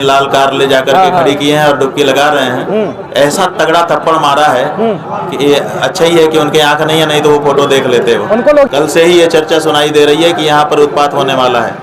लाल car ले जाकर के खड़ी किए हैं और डुबकी लगा रहे हैं। ऐसा तगड़ा थप्पड़ मारा है कि ये अच्छा ही है कि उनके आंख नहीं है, नहीं तो वो फोटो देख लेते हो। कल से ही ये चर्चा सुनाई दे रही है कि यहाँ पर उत्पात होने वाला है।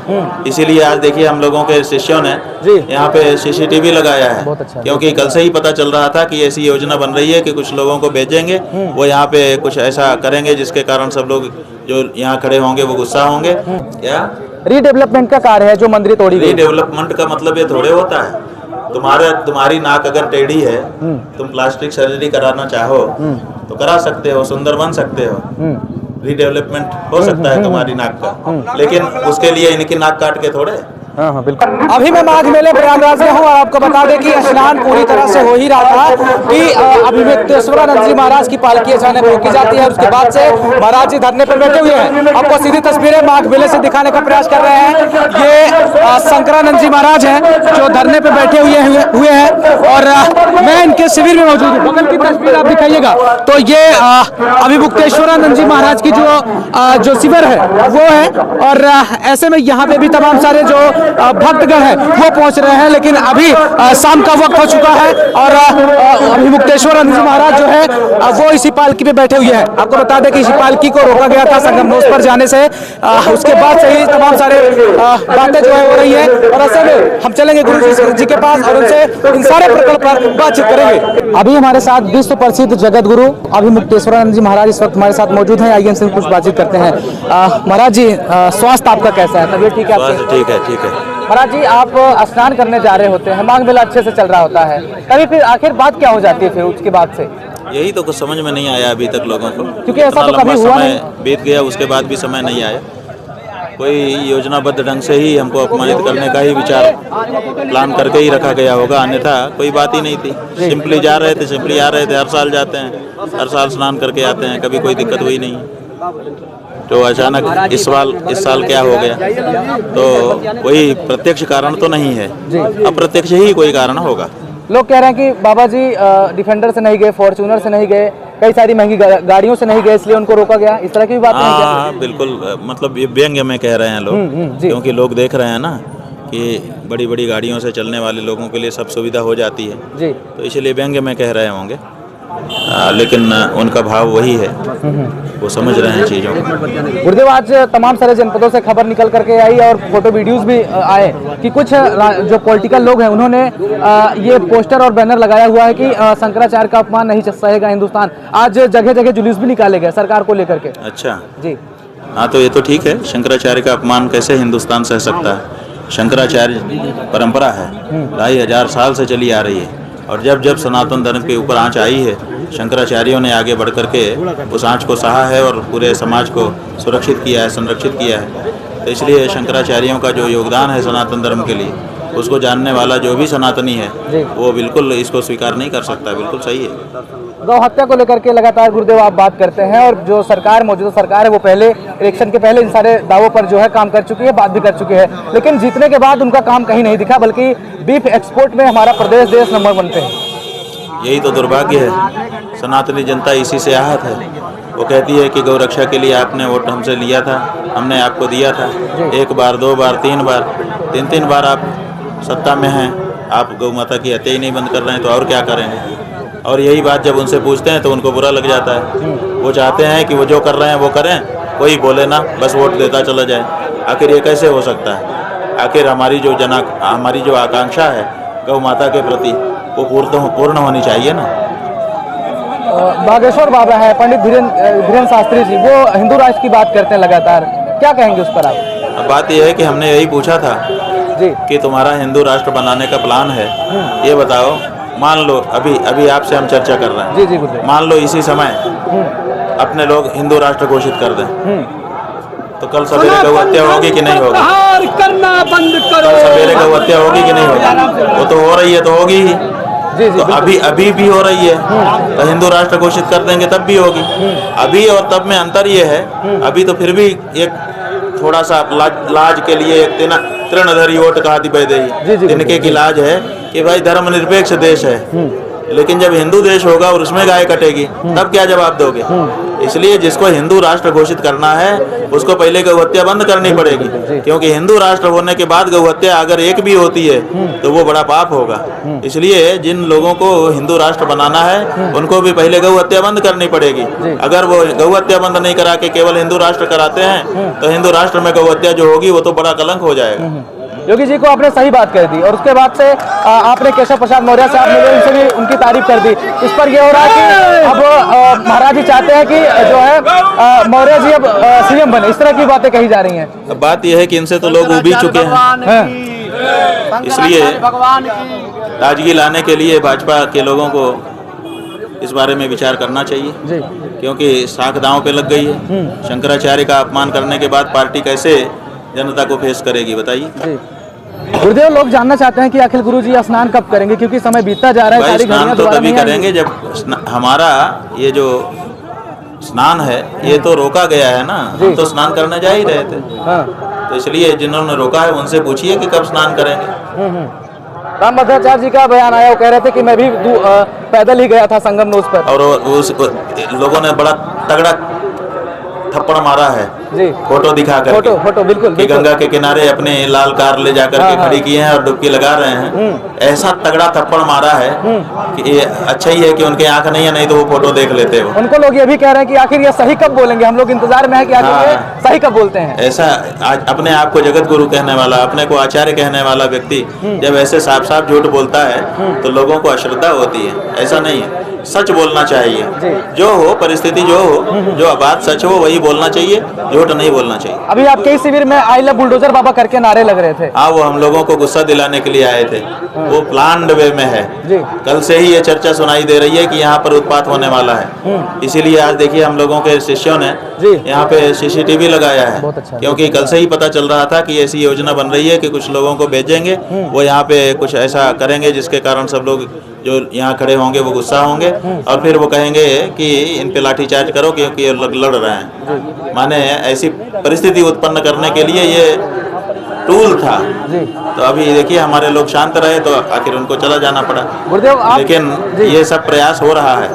इसीलिए आज देखिए हम लोगों के शिष्यों ने यहाँ पे CCTV लगाया है, क्योंकि कल से ही पता चल रहा था कि ऐसी योजना बन रही है कि कुछ लोगों को भेजेंगे, वो यहाँ पे कुछ ऐसा करेंगे जिसके कारण सब लोग जो यहाँ खड़े होंगे वो गुस्सा होंगे। क्या रीडेवलपमेंट का कार्य है जो मंदिर तोड़ी गई। रीडेवलपमेंट का मतलब ये थोड़े होता है तुम्हारी नाक अगर टेढ़ी है, तुम प्लास्टिक सर्जरी कराना चाहो तो करा सकते हो, सुंदर बन सकते हो, रीडेवलपमेंट हो सकता है तुम्हारी नाक का, लेकिन उसके लिए इनकी नाक काट के थोड़े। हाँ बिल्कुल। अभी मैं माघ मेले प्रयागराज में हूँ और आपको बता दें कि स्नान पूरी तरह से हो ही रहा था कि अभिमुक्तेश्वरानंद जी महाराज की पालकी अचानक रोकी जाती है। उसके बाद से महाराज जी धरने पर बैठे हुए हैं। आपको सीधी तस्वीरें माघ मेले से दिखाने का प्रयास कर रहे हैं। ये शंकरानंद जी महाराज हैं जो धरने पर बैठे हुए हैं और मैं इनके शिविर में मौजूद हूँ। बगल की तस्वीर आप दिखाइएगा तो ये अभिमुक्तेश्वरानंद जी महाराज की जो शिविर है वो है और ऐसे में यहाँ पे भी तमाम सारे जो भक्तगण है वो पहुंच रहे हैं, लेकिन अभी शाम का वक्त हो चुका है और अभिमुक्तेश्वरानंद जी महाराज जो है वो इसी पालकी पे बैठे हुए हैं। आपको बता दें कि इसी पालकी को रोका गया था संगमनोस पर जाने से, उसके बाद से ही तमाम सारे बातें जो है हो रही है और ऐसे में हम चलेंगे गुरु जी के पास और उनसे इन सारे प्रकरण पर बातचीत करेंगे। अभी हमारे साथ विश्व प्रसिद्ध जगत गुरु अभिमुक्तेश्वरानंद जी महाराज इस वक्त हमारे साथ मौजूद हैं। आइए इनसे कुछ बातचीत करते हैं। महाराज जी, स्वास्थ्य आपका कैसा है? तबीयत ठीक है? ठीक है, ठीक है। महाराज जी, आप स्नान करने जा रहे होते हैं, माघ मेला अच्छे से चल रहा होता है, कभी फिर आखिर बात क्या हो जाती है फिर उसके बाद से? यही तो कुछ समझ में नहीं आया अभी तक लोगों को, क्योंकि ऐसा तो कभी हुआ नहीं। बीत गया, उसके बाद भी समय नहीं आया। कोई योजनाबद्ध ढंग से ही हमको अपमानित करने का ही विचार प्लान करके ही रखा गया होगा, अन्यथा कोई बात ही नहीं थी। सिंपली जा रहे थे, सिंपली आ रहे थे। हर साल जाते हैं, हर साल स्नान करके आते हैं, कभी कोई दिक्कत हुई नहीं। तो अचानक इस साल क्या हो गया? तो कोई प्रत्यक्ष कारण तो नहीं है, अप्रत्यक्ष ही कोई कारण होगा। लोग कह रहे हैं कि बाबा जी डिफेंडर से नहीं गए, फॉर्च्यूनर से नहीं गए, कई सारी महंगी गाड़ियों से नहीं गए, इसलिए उनको रोका गया। इस तरह की बात नहीं है? हाँ बिल्कुल, मतलब ये व्यंग्य में कह रहे हैं लोग, क्योंकि लोग देख रहे हैं ना कि बड़ी बड़ी गाड़ियों से चलने वाले लोगों के लिए सब सुविधा हो जाती है जी, तो इसलिए व्यंग्य में कह रहे होंगे। लेकिन उनका भाव वही है, वो समझ रहे हैं चीज़ों को। गुरुदेव, आज तमाम सारे जनपदों से खबर निकल करके आई और फोटो वीडियोस भी आए कि कुछ जो पॉलिटिकल लोग हैं उन्होंने ये पोस्टर और बैनर लगाया हुआ है कि शंकराचार्य का अपमान नहीं सहेगा हिंदुस्तान। आज जगह जगह जुलूस भी निकाले गए सरकार को लेकर के। अच्छा जी, हाँ, तो ये तो ठीक है। शंकराचार्य का अपमान कैसे हिंदुस्तान सह सकता है? शंकराचार्य परंपरा है, 2500 साल से चली आ रही है और जब जब सनातन धर्म के ऊपर आंच आई है, शंकराचार्यों ने आगे बढ़ करके उस आंच को सहा है और पूरे समाज को सुरक्षित किया है, संरक्षित किया है। तो इसलिए शंकराचार्यों का जो योगदान है सनातन धर्म के लिए, उसको जानने वाला जो भी सनातनी है वो बिल्कुल इसको स्वीकार नहीं कर सकता। बिल्कुल सही है। गौ हत्या को लेकर के लगातार गुरुदेव आप बात करते हैं और जो सरकार, मौजूदा सरकार है, वो पहले इलेक्शन के पहले इन सारे दावों पर जो है काम कर चुकी है, बात भी कर चुकी है, लेकिन जीतने के बाद उनका काम कहीं नहीं दिखा, बल्कि बीफ एक्सपोर्ट में हमारा प्रदेश देश नंबर बनते हैं। यही तो दुर्भाग्य है। सनातनी जनता इसी से आहत है। वो कहती है कि गौ रक्षा के लिए आपने वोट हमसे लिया था, हमने आपको दिया था, 1 बार 2 बार 3 बार 3 बार आप सत्ता में हैं, आप गौ माता की हत्या ही नहीं बंद कर रहे हैं, तो और क्या करेंगे? और यही बात जब उनसे पूछते हैं तो उनको बुरा लग जाता है। वो चाहते हैं कि वो जो कर रहे हैं वो करें, कोई बोले ना, बस वोट देता चला जाए। आखिर ये कैसे हो सकता है? आखिर हमारी जो आकांक्षा है गौ माता के प्रति, वो पूर्ण होनी चाहिए ना। बागेश्वर बाबा है पंडित धीरेन्द्र शास्त्री जी, वो हिंदू राष्ट्र की बात करते हैं लगातार, क्या कहेंगे उस पर आप? अब बात यह है कि हमने यही पूछा था जी कि तुम्हारा हिंदू राष्ट्र बनाने का प्लान है, ये बताओ। मान लो अभी आपसे हम चर्चा कर रहे हैं, जी, मान लो इसी समय अपने लोग हिंदू राष्ट्र घोषित कर दें, तो कल सवेरे गौ हत्या होगी कि नहीं होगी? करना बंद करो। कल सवेरे गौ हत्या होगी कि नहीं होगी? वो तो हो रही है, तो होगी ही। तो अभी भी हो रही है, तो हिंदू राष्ट्र घोषित कर देंगे तब भी होगी। अभी और तब में अंतर ये है, अभी तो फिर भी एक थोड़ा सा लाज के लिए एक तृणधारी वोट कहा थी, तिनके की लाज है कि भाई धर्मनिरपेक्ष देश है, लेकिन जब हिंदू देश होगा और उसमें गाय कटेगी तब क्या जवाब दोगे? इसलिए जिसको हिंदू राष्ट्र घोषित करना है उसको पहले गौहत्या बंद करनी पड़ेगी, क्योंकि हिंदू राष्ट्र होने के बाद गौहत्या अगर एक भी होती है तो वो बड़ा पाप होगा। इसलिए जिन लोगों को हिंदू राष्ट्र बनाना है उनको भी पहले गौहत्या बंद करनी पड़ेगी। अगर वो गौहत्या बंद नहीं करा के केवल हिंदू राष्ट्र कराते हैं तो हिंदू राष्ट्र में गौहत्या जो होगी वो तो बड़ा कलंक हो जाएगा। योगी जी को आपने सही बात कह दी और उसके बाद से आपने केशव प्रसाद मौर्य साहब मिले, उनसे भी उनकी तारीफ कर दी। इस पर यह हो रहा है कि अब महाराज जी चाहते हैं कि जो है मौर्य जी अब सीएम बने, इस तरह की बातें कही जा रही हैं। अब बात यह है कि इनसे तो लोग उब ही चुके हैं, इसलिए ताजगी लाने के लिए भाजपा के लोगों को इस बारे में विचार करना चाहिए जी। क्योंकि साख दांव पे लग गई है। शंकराचार्य का अपमान करने के बाद पार्टी कैसे जनता को फेस करेगी बताइए? गुरुदेव, लोग जानना चाहते हैं कि आखिर गुरुजी स्नान कब करेंगे, क्योंकि समय बीतता जा रहा है। भाई स्नान तो तभी करेंगे जब हमारा ये जो स्नान है ये तो रोका गया है ना, हम तो स्नान करने जा ही रहे थे। तो इसलिए जिन्होंने रोका है उनसे पूछिए कि कब स्नान करेंगे। रामभद्राचार्य जी का बयान आया, वो कह रहे थे कि मैं भी पैदल ही गया था संगम नोज पर, और उस लोगों ने बड़ा तगड़ा थप्पड़ मारा है जी। फोटो दिखा कर फोटो बिल्कुल कि गंगा के किनारे अपने लाल कार ले जाकर के खड़ी किए हैं और डुबकी लगा रहे हैं। ऐसा तगड़ा थप्पड़ मारा है कि ये अच्छा ही है कि उनके आंख नहीं है, नहीं तो वो फोटो देख लेते हो। उनको लोग ये भी कह रहे हैं कि आखिर ये सही कब बोलेंगे, हम लोग इंतजार में है कि आखिर ये सही कब बोलते हैं। ऐसा आज अपने आप को जगत गुरु कहने वाला, अपने को आचार्य कहने वाला व्यक्ति जब ऐसे साफ साफ झूठ बोलता है तो लोगों को अश्रद्धा होती है। ऐसा नहीं है, सच बोलना चाहिए। जो हो परिस्थिति, जो हो, जो बात सच हो वही बोलना चाहिए, झूठ नहीं बोलना चाहिए। अभी आप कई शिविर में आई लव बुलडोजर बाबा करके नारे लग रहे थे। हाँ, वो हम लोगों को गुस्सा दिलाने के लिए आए थे। वो प्लान्ड वे में है जी। कल से ही ये चर्चा सुनाई दे रही है कि यहाँ पर उत्पात होने वाला है। इसीलिए आज देखिए हम लोगों के शिष्यों ने यहाँ पे सीसीटीवी लगाया है। बहुत अच्छा। क्योंकि कल से ही पता चल रहा था कि ऐसी योजना बन रही है कि कुछ लोगों को भेजेंगे, वो यहाँ पे कुछ ऐसा करेंगे जिसके कारण सब लोग जो यहाँ खड़े होंगे वो गुस्सा होंगे और फिर वो कहेंगे कि इन पे लाठीचार्ज करो क्योंकि ये लड़ रहे हैं। माने ऐसी परिस्थिति उत्पन्न करने के लिए ये टूल था। तो अभी देखिए हमारे लोग शांत रहे तो आखिर उनको चला जाना पड़ा। गुरुदेव, लेकिन ये सब प्रयास हो रहा है।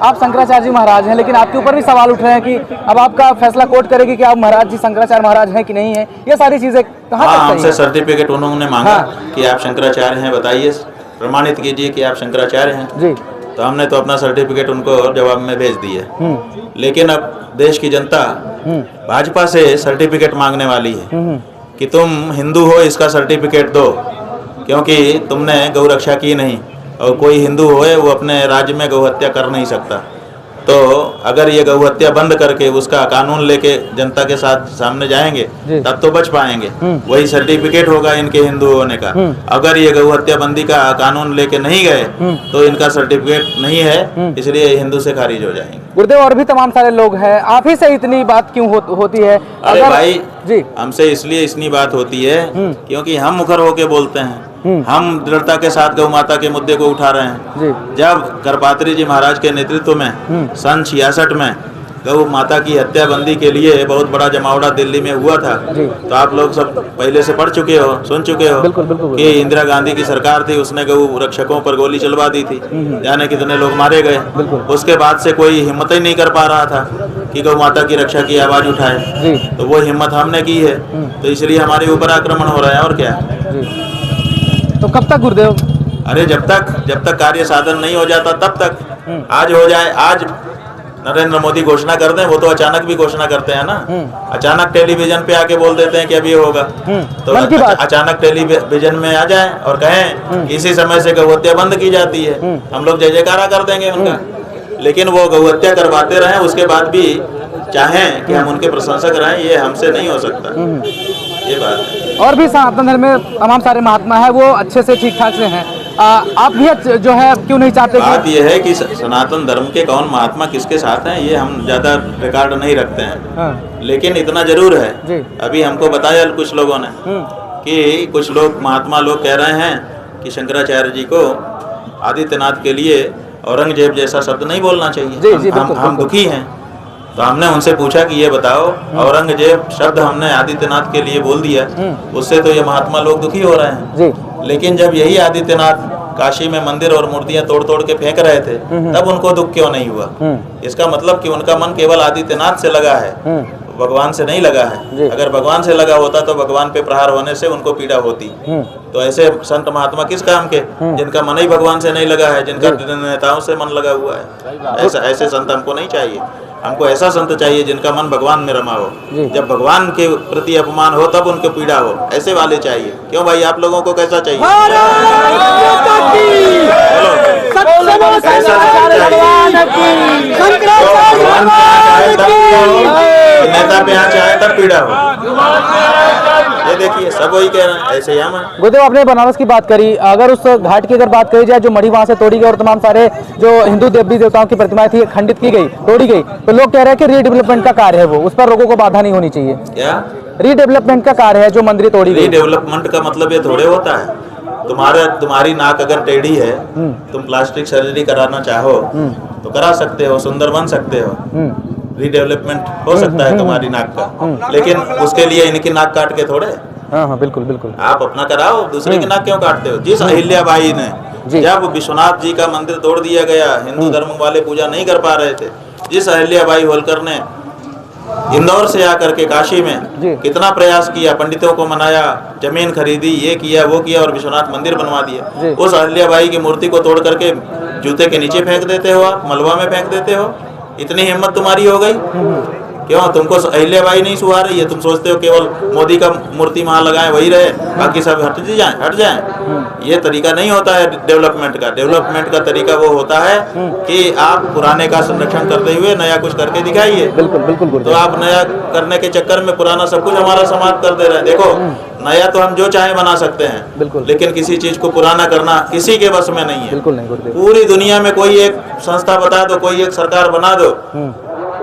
आप शंकराचार्य जी महाराज हैं, लेकिन आपके ऊपर भी सवाल उठ रहे हैं कि अब आपका फैसला कोर्ट करेगी कि आप महाराज जी शंकराचार्य महाराज हैं कि नहीं है। ये सारी चीजें कहाँ तक सही है? हमसे सर्टिफिकेट उन्होंने मांगा कि आप शंकराचार्य हैं, बताइए, प्रमाणित कीजिए कि आप शंकराचार्य हैं जी। तो हमने तो अपना सर्टिफिकेट उनको जवाब में भेज दिया। लेकिन अब देश की जनता भाजपा से सर्टिफिकेट मांगने वाली है कि तुम हिंदू हो, इसका सर्टिफिकेट दो, क्योंकि तुमने गौ रक्षा की नहीं। और कोई हिंदू होए वो अपने राज्य में गौ हत्या कर नहीं सकता। तो अगर ये गौ हत्या बंद करके उसका कानून लेके जनता के साथ सामने जाएंगे तब तो बच पाएंगे। वही सर्टिफिकेट होगा इनके हिंदू होने का। अगर ये गौ हत्या बंदी का कानून लेके नहीं गए तो इनका सर्टिफिकेट नहीं है, इसलिए हिंदू से खारिज हो जाएंगे। गुरुदेव, और भी तमाम सारे लोग हैं, आप ही से इतनी बात क्यों होती है? अरे भाई जी, हमसे इसलिए इतनी बात होती है क्योंकि हम मुखर होके बोलते हैं। हम दृढ़ता के साथ गौ माता के मुद्दे को उठा रहे हैं। जब करपात्री जी महाराज के नेतृत्व में सन 66 में गौ माता की हत्या बंदी के लिए बहुत बड़ा जमावड़ा दिल्ली में हुआ था, तो आप लोग सब पहले से पढ़ चुके हो, सुन चुके हो कि इंदिरा गांधी की सरकार थी, उसने गौ रक्षकों पर गोली चलवा दी थी, जाने कितने लोग मारे गए। उसके बाद से कोई हिम्मत ही नहीं कर पा रहा था कि गौ माता की रक्षा की आवाज उठाए। तो वो हिम्मत हमने की है, तो इसलिए हमारे ऊपर आक्रमण हो रहा है। और क्या? तो कब तक गुरुदेव? अरे जब तक कार्य साधन नहीं हो जाता तब तक। आज हो जाए, आज नरेंद्र मोदी घोषणा कर दें, वो तो अचानक भी घोषणा करते हैं ना। अचानक टेलीविजन पे आके बोल देते हैं कि अभी होगा, तो अचानक टेलीविजन में आ जाए और कहें कि इसी समय से गौ हत्या बंद की जाती है, हम लोग जय जयकारा कर देंगे उनका। लेकिन वो गौ हत्या करवाते रहे, उसके बाद भी चाहें कि हम उनके प्रशंसक रहें, ये हमसे नहीं हो सकता। ये बात है। और भी सनातन धर्म में तमाम सारे महात्मा है, वो अच्छे से ठीक ठाक से हैं। आप भी जो है क्यों नहीं चाहते? बात ये है कि सनातन धर्म के कौन महात्मा किसके साथ हैं ये हम ज्यादा रिकॉर्ड नहीं रखते हैं। लेकिन इतना जरूर है, अभी हमको बताया कुछ लोगों ने कि कुछ लोग महात्मा लोग कह रहे हैं कि शंकराचार्य जी को आदित्यनाथ के लिए औरंगजेब जैसा शब्द नहीं बोलना चाहिए। हम दुखी हैं। तो हमने उनसे पूछा कि ये बताओ, औरंगजेब शब्द हमने आदित्यनाथ के लिए बोल दिया, उससे तो ये महात्मा लोग दुखी हो रहे हैं। लेकिन जब यही आदित्यनाथ काशी में मंदिर और मूर्तियां तोड़ तोड़ के फेंक रहे थे, तब उनको दुख क्यों नहीं हुआ? इसका मतलब कि उनका मन केवल आदित्यनाथ से लगा है, भगवान से नहीं लगा है। अगर भगवान से लगा होता तो भगवान पे प्रहार होने से उनको पीड़ा होती। तो ऐसे संत महात्मा किस काम के, जिनका मन ही भगवान से नहीं लगा है, जिनका नेताओं से मन लगा हुआ है। ऐसे संत हमको नहीं चाहिए। हमको ऐसा संत चाहिए जिनका मन भगवान में रमा हो, जब भगवान के प्रति अपमान हो तब उनको पीड़ा हो, ऐसे वाले चाहिए। क्यों भाई, आप लोगों को कैसा चाहिए? नेता पे यहाँ चाहे तब पीड़ा हो। ये देखिए सब वही कह रहे हैं, ऐसे ही हम। गुरुदेव, आपने बनारस की बात करी, अगर उस घाट की अगर बात करी जाए जो मढ़ी वहां से तोड़ी गई और तमाम सारे जो हिंदू देवी देवताओं की प्रतिमाएं थी खंडित की गई, तोड़ी गई, तो लोग कह रहे हैं कि रीडेवलपमेंट का कार्य है वो, उस पर लोगों को बाधा नहीं होनी चाहिए। क्या रीडेवलपमेंट का कार्य है जो मंदिर तोड़ी गई? रीडेवलपमेंट का मतलब ये थोड़े होता है तुम्हारी नाक अगर टेढ़ी है, तुम प्लास्टिक सर्जरी कराना चाहो तो करा सकते हो, सुंदर बन सकते हो, रीडेवलपमेंट हो सकता है तुम्हारी नाक का, लेकिन उसके लिए इनकी नाक काट के थोड़े। हाँ, बिल्कुल बिल्कुल। आप अपना कराओ, दूसरे की नाक क्यों काटते हो? जिस अहिल्याबाई ने, जब विश्वनाथ जी का मंदिर तोड़ दिया गया, हिंदू धर्म वाले पूजा नहीं कर पा रहे थे, जिस अहिल्याबाई होलकर ने इंदौर से आकर के काशी में कितना प्रयास किया, पंडितों को मनाया, जमीन खरीदी, ये किया वो किया और विश्वनाथ मंदिर बनवा दिया। उस अहिल्याबाई की मूर्ति को तोड़ करके जूते के नीचे फेंक देते हो, आप मलबा में फेंक देते हो। इतनी हिम्मत तुम्हारी हो गई? क्यों? तुमको अहिल्याबाई नहीं सुहा रही है? तुम सोचते हो केवल मोदी का मूर्ति वहां लगाएं वही रहे, बाकी सब हट जाएं। ये तरीका नहीं होता है डेवलपमेंट का। डेवलपमेंट का तरीका वो होता है कि आप पुराने का संरक्षण करते हुए नया कुछ करके दिखाइए। बिल्कुल बिल्कुल। तो आप नया करने के चक्कर में पुराना सब कुछ हमारा समाप्त कर दे रहे हैं। देखो, नया तो हम जो चाहे बना सकते हैं, लेकिन किसी चीज को पुराना करना किसी के बस में नहीं है। बिल्कुल नहीं। पूरी दुनिया में कोई एक संस्था बता दो, कोई एक सरकार बना दो,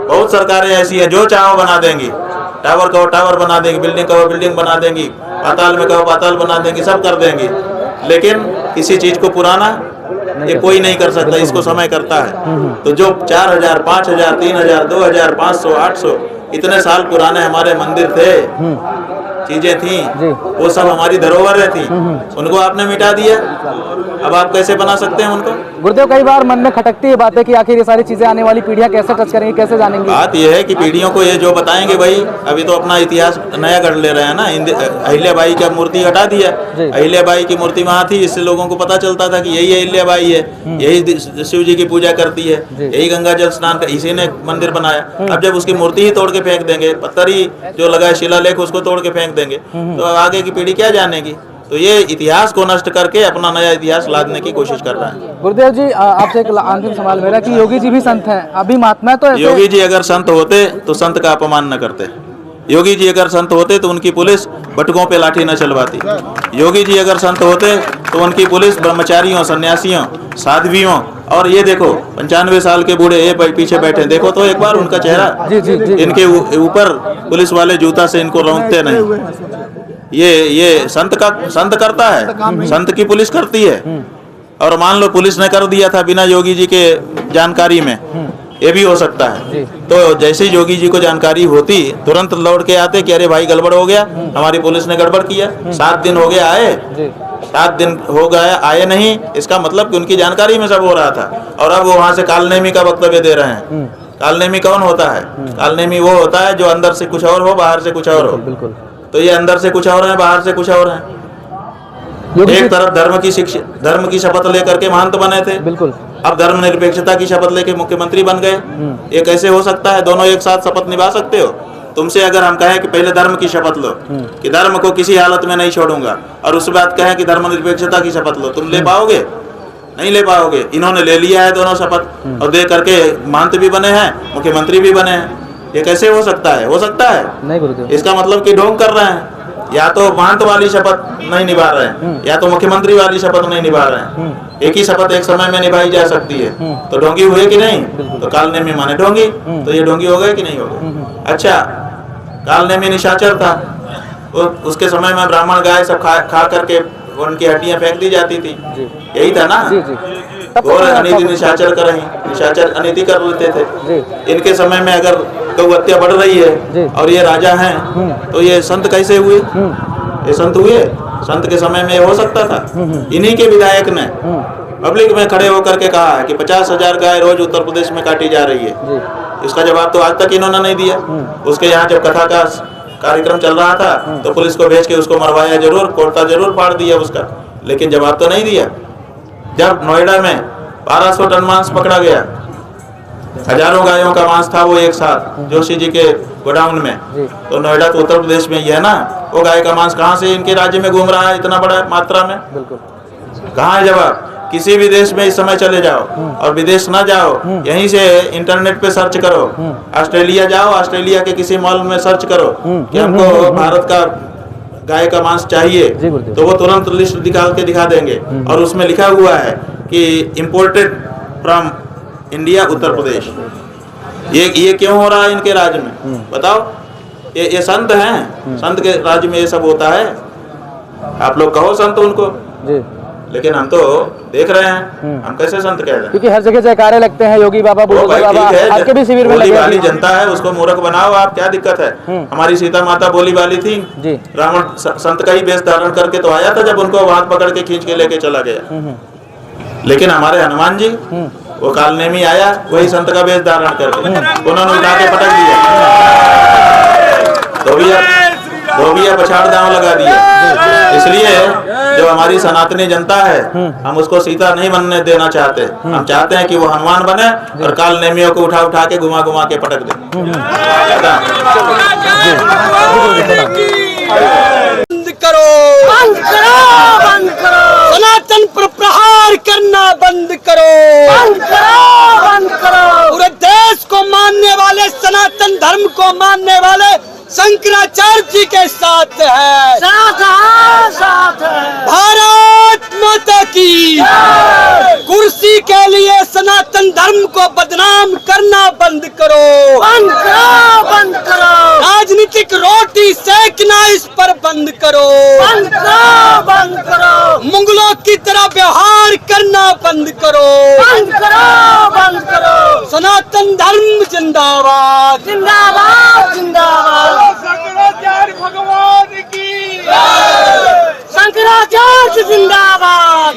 बहुत सरकारें ऐसी है जो चाहो बना देंगी। टावर कहो टावर बना देंगी, बिल्डिंग कहो बिल्डिंग बना देंगी, पाताल में कहो पाताल बना देंगी, सब कर देंगी, लेकिन किसी चीज को पुराना ये कोई नहीं कर सकता, इसको समय करता है। तो जो 4000, 5000, 3000, 2000, 500, 800 इतने साल पुराने हमारे मंदिर थे, चीजें थी, वो सब हमारी धरोहरें थी, उनको आपने मिटा दिया। अब आप कैसे बना सकते हैं उनको? गुरुदेव, कई बार मन में खटकती है बातें कि आखिर ये सारी चीजें आने वाली पीढ़ियां कैसे टच करेंगी, कैसे जानेंगी? बात यह है कि पीढ़ियों को ये जो बताएंगे भाई, अभी तो अपना इतिहास नया गढ़ ले रहे हैं ना। अहिल्याबाई का मूर्ति हटा दिया, अहिल्याबाई की मूर्ति वहाँ थी, इससे लोगों को पता चलता था कि यही अहिल्याबाई है, यही शिव जी की पूजा करती है, यही गंगा जल स्नान का, इसी ने मंदिर बनाया। अब जब उसकी मूर्ति ही तोड़ के फेंक देंगे, पत्थर ही जो लगा है शिलालेख उसको तोड़ के फेंक देंगे, तो आगे की पीढ़ी क्या जानेगी? तो ये इतिहास को नष्ट करके अपना नया इतिहास लादने की कोशिश कर रहा है। गुरुदेव जी, आपसे एक अंतिम सवाल मेरा कि योगी जी भी संत हैं, अभी महात्मा तो ऐसे... योगी जी अगर संत होते तो संत का अपमान न करते। योगी जी अगर संत होते तो उनकी पुलिस बटुकों पे लाठी न चलवाती। योगी जी अगर संत होते तो उनकी पुलिस ब्रह्मचारियों, सन्यासियों, साध्वियों, और ये देखो 95 साल के बूढ़े ये पीछे बैठे, देखो तो एक बार उनका चेहरा, इनके ऊपर पुलिस वाले जूता से इनको रौंदते नहीं। ये संत करता है, संत की पुलिस करती है। और मान लो पुलिस ने कर दिया था बिना योगी जी के जानकारी में, ये भी हो सकता है। तो जैसे योगी जी को जानकारी होती, तुरंत लौट के आते कि अरे भाई गड़बड़ हो गया, हमारी पुलिस ने गड़बड़ किया। 7 दिन हो गया आए, 7 दिन हो गया आए नहीं, इसका मतलब कि उनकी जानकारी में सब हो रहा था। और अब वो वहां से कालनेमी का वक्तव्य दे रहे हैं। कालनेमी कौन होता है? कालनेमी वो होता है जो अंदर से कुछ और हो, बाहर से कुछ और हो। बिल्कुल। तो ये अंदर से कुछ और है, बाहर से कुछ और है। एक तरफ धर्म की शपथ लेकर के महंत बने थे, बिल्कुल, अब धर्मनिरपेक्षता की शपथ लेके मुख्यमंत्री बन गए। ये कैसे हो सकता है? दोनों एक साथ शपथ निभा सकते हो? तुमसे अगर हम कहें कि पहले धर्म की शपथ लो कि धर्म को किसी हालत में नहीं छोड़ूंगा, और उसके बाद कहें कि धर्मनिरपेक्षता की शपथ लो, तुम ले पाओगे? नहीं ले पाओगे। इन्होंने ले लिया है दोनों शपथ, और दे करके महंत भी बने हैं, मुख्यमंत्री भी बने हैं। ये कैसे हो सकता है? हो सकता है नहीं गुरुदेव। इसका मतलब कि ढोंग कर रहे हैं, या तो महंत वाली शपथ नहीं निभा रहे हैं, या तो मुख्यमंत्री वाली शपथ नहीं निभा रहे हैं। एक ही शपथ एक समय में निभाई जा सकती है, तो ढोंगी हुए कि नहीं? तो कालनेमी माने ढोंगी, तो ये ढोंगी हो गए कि नहीं हो गए? अच्छा, कालनेमी निशाचर था, उसके समय में ब्राह्मण गाय सब खा करके उनकी हड्डियां फेंक दी जाती थी, यही था ना? और अनिति निशाचर कर रही, निशाचर अनिति कर लेते थे। इनके समय में अगर गौ हत्या बढ़ रही है और ये राजा हैं, तो ये संत कैसे हुए? ये संत हुए? संत के समय में ये हो सकता था? इन्हीं के विधायक ने पब्लिक में खड़े होकर के कहा है कि 50,000 गाय रोज उत्तर प्रदेश में काटी जा रही है। इसका जवाब तो आज तक इन्होंने नहीं दिया। उसके यहाँ जब कथा का कार्यक्रम चल रहा था तो पुलिस को भेज के उसको मरवाया जरूर, कोर्टा जरूर फाड़ दिया उसका, लेकिन जवाब तो नहीं दिया। जब नोएडा में 1200 टन मांस पकड़ा गया, हजारों गायों का मांस था वो एक साथ जोशी जी के गोडाउन में, तो नोएडा तो उत्तर प्रदेश में ही है ना, वो गाय का मांस कहाँ से इनके राज्य में घूम रहा है इतना बड़ा मात्रा में? कहाँ है जवाब? किसी भी देश में इस समय चले जाओ और विदेश ना जाओ, यहीं से इंटरनेट पे सर्च करो। ऑस्ट्रेलिया जाओ, ऑस्ट्रेलिया के किसी मॉल में सर्च करो कि हमको भारत का गाय का मांस चाहिए, तो वो तुरंत लिस्ट निकाल के दिखा देंगे और उसमें लिखा हुआ है कि imported from India Uttar Pradesh. ये क्यों हो रहा है इनके राज्य में? बताओ। ये संत हैं, संत के राज्य में ये सब होता है? आप लोग कहो संत उनको जी, लेकिन हम तो देख रहे हैं, हम कैसे संत कह रहे हैं? क्योंकि हर जगह जयकारे लगते हैं, योगी बाबा, बुलबुल बाबा, आपके भी शिविर में लगे। वाली जनता है, उसको मूर्ख बनाओ आप, क्या दिक्कत है? हमारी सीता माता बोली वाली थी जी, रावण संत का ही वेश धारण करके तो आया था जब उनको हाथ पकड़ के खींच के लेके चला गया। लेकिन हमारे हनुमान जी, वो कालनेमी आया वही संत का वेश धारण करके, उन्होंने उठा के पटक दिया, धोबिया पछाड़ दांव लगा दिया। इसलिए जो हमारी सनातनी जनता है, हम उसको सीता नहीं बनने देना चाहते। हम चाहते हैं कि वो हनुमान बने और काल नेमियों को उठा उठा के घुमा घुमा के पटक दे। बंद करो, बंद करो, बंद करो, सनातन पर प्रहार करना बंद करो, बंद करो, बंद करो। पूरे देश को मानने वाले, सनातन धर्म को मानने वाले शंकराचार्य जी के साथ है, साथ है। भारत माता की कुर्सी के लिए सनातन धर्म को बदनाम करना बंद करो, बंद करो, बंद करो। राजनीतिक रोटी सेकना इस पर बंद करो, बंद करो, बंद करो। मुगलों की तरह व्यवहार करना बंद करो, बंद करो, बंद करो। सनातन धर्म जिंदाबाद, जिंदाबाद, जिंदाबाद। शंकराचार्य भगवान की, शंकराचार्य जिंदाबाद।